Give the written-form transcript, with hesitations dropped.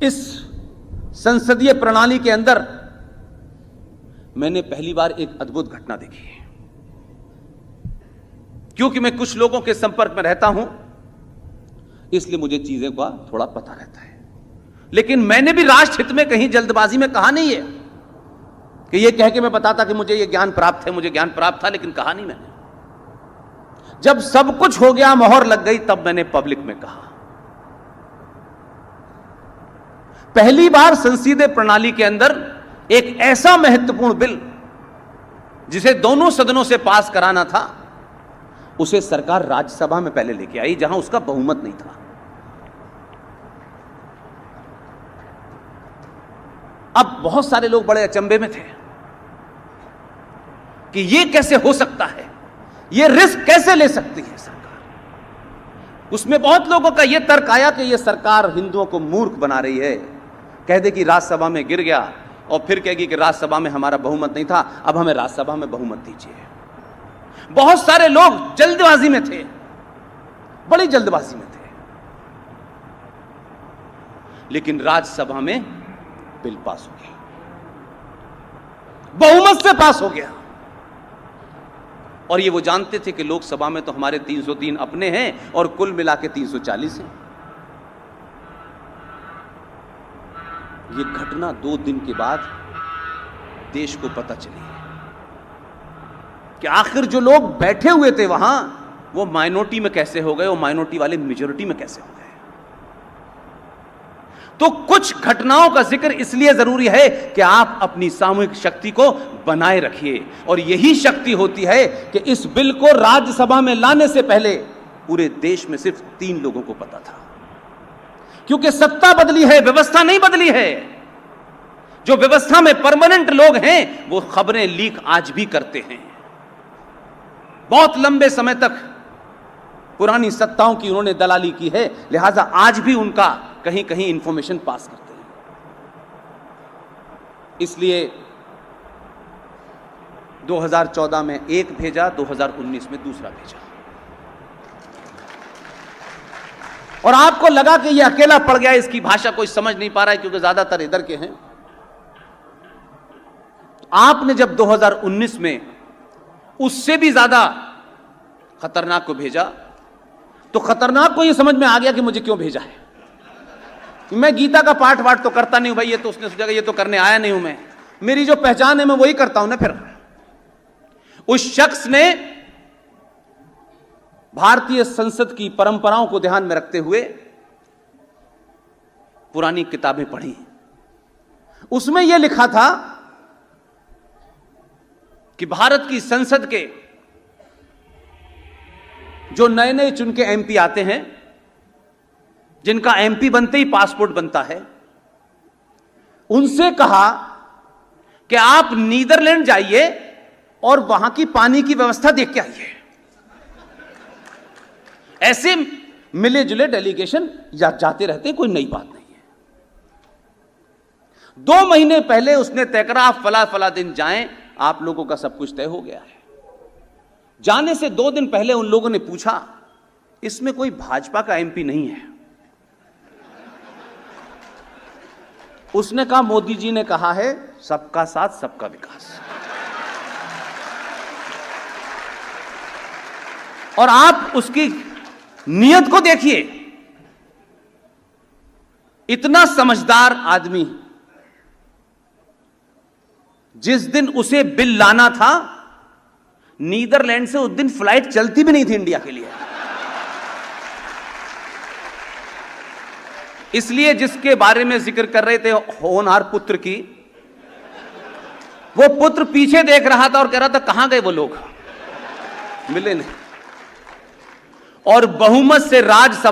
इस संसदीय प्रणाली के अंदर मैंने पहली बार एक अद्भुत घटना देखी है। क्योंकि मैं कुछ लोगों के संपर्क में रहता हूं, इसलिए मुझे चीजें का थोड़ा पता रहता है। लेकिन मैंने भी राष्ट्र हित में कहीं जल्दबाजी में कहा नहीं है कि यह कह के मैं बताता कि मुझे यह ज्ञान प्राप्त है, मुझे ज्ञान प्राप्त था, लेकिन कहा नहीं मैंने। जब सब कुछ हो गया, मोहर लग गई, तब मैंने पब्लिक में कहा। पहली बार संसदीय प्रणाली के अंदर एक ऐसा महत्वपूर्ण बिल जिसे दोनों सदनों से पास कराना था, उसे सरकार राज्यसभा में पहले लेके आई, जहां उसका बहुमत नहीं था। अब बहुत सारे लोग बड़े अचंभे में थे कि यह कैसे हो सकता है, यह रिस्क कैसे ले सकती है सरकार। उसमें बहुत लोगों का यह तर्क आया कि यह सरकार हिंदुओं को मूर्ख बना रही है। कह दे कि राज्यसभा में गिर गया और फिर कहेगी कि राज्यसभा में हमारा बहुमत नहीं था, अब हमें राज्यसभा में बहुमत दीजिए। बहुत सारे लोग जल्दबाजी में थे, बड़ी जल्दबाजी में थे, लेकिन राज्यसभा में बिल पास हो गया, बहुमत से पास हो गया। और ये वो जानते थे कि लोकसभा में तो हमारे 303 अपने हैं और कुल मिला के 340 हैं। ये घटना 2 दिन के बाद देश को पता चली कि आखिर जो लोग बैठे हुए थे वहां, वो माइनॉरिटी में कैसे हो गए, वो माइनॉरिटी वाले मेजॉरिटी में कैसे हो गए। तो कुछ घटनाओं का जिक्र इसलिए जरूरी है कि आप अपनी सामूहिक शक्ति को बनाए रखिए। और यही शक्ति होती है कि इस बिल को राज्यसभा में लाने से पहले पूरे देश में सिर्फ 3 लोगों को पता था। क्योंकि सत्ता बदली है, व्यवस्था नहीं बदली है। जो व्यवस्था में परमानेंट लोग हैं, वो खबरें लीक आज भी करते हैं। बहुत लंबे समय तक पुरानी सत्ताओं की उन्होंने दलाली की है, लिहाजा आज भी उनका कहीं कहीं इंफॉर्मेशन पास करते हैं। इसलिए 2014 में एक भेजा, 2019 में दूसरा भेजा। और आपको लगा कि यह अकेला पड़ गया, इसकी भाषा कोई समझ नहीं पा रहा है क्योंकि ज्यादातर इधर के हैं। आपने जब 2019 में उससे भी ज्यादा खतरनाक को भेजा, तो खतरनाक को यह समझ में आ गया कि मुझे क्यों भेजा है। मैं गीता का पाठ वाठ तो करता नहीं हूं भाई, ये तो उसने सोचा कि ये तो करने आया नहीं हूं मैं, मेरी जो पहचान है मैं वही करता हूं ना। फिर उस शख्स ने भारतीय संसद की परंपराओं को ध्यान में रखते हुए पुरानी किताबें पढ़ी। उसमें यह लिखा था कि भारत की संसद के जो नए नए चुन के एमपी आते हैं, जिनका एमपी बनते ही पासपोर्ट बनता है, उनसे कहा कि आप नीदरलैंड जाइए और वहां की पानी की व्यवस्था देख के आइए। ऐसे मिले जुले डेलीगेशन जाते रहते, कोई नई बात नहीं है। 2 महीने पहले उसने तय करा आप फला फला दिन जाएं, आप लोगों का सब कुछ तय हो गया है। जाने से 2 दिन पहले उन लोगों ने पूछा, इसमें कोई भाजपा का एमपी नहीं है? उसने कहा मोदी जी ने कहा है सबका साथ सबका विकास। और आप उसकी नियत को देखिए, इतना समझदार आदमी, जिस दिन उसे बिल लाना था, नीदरलैंड से उस दिन फ्लाइट चलती भी नहीं थी इंडिया के लिए। इसलिए जिसके बारे में जिक्र कर रहे थे होनहार पुत्र की, वो पुत्र पीछे देख रहा था और कह रहा था कहां गए वो लोग, मिले नहीं। और बहुमत से राज्यसभा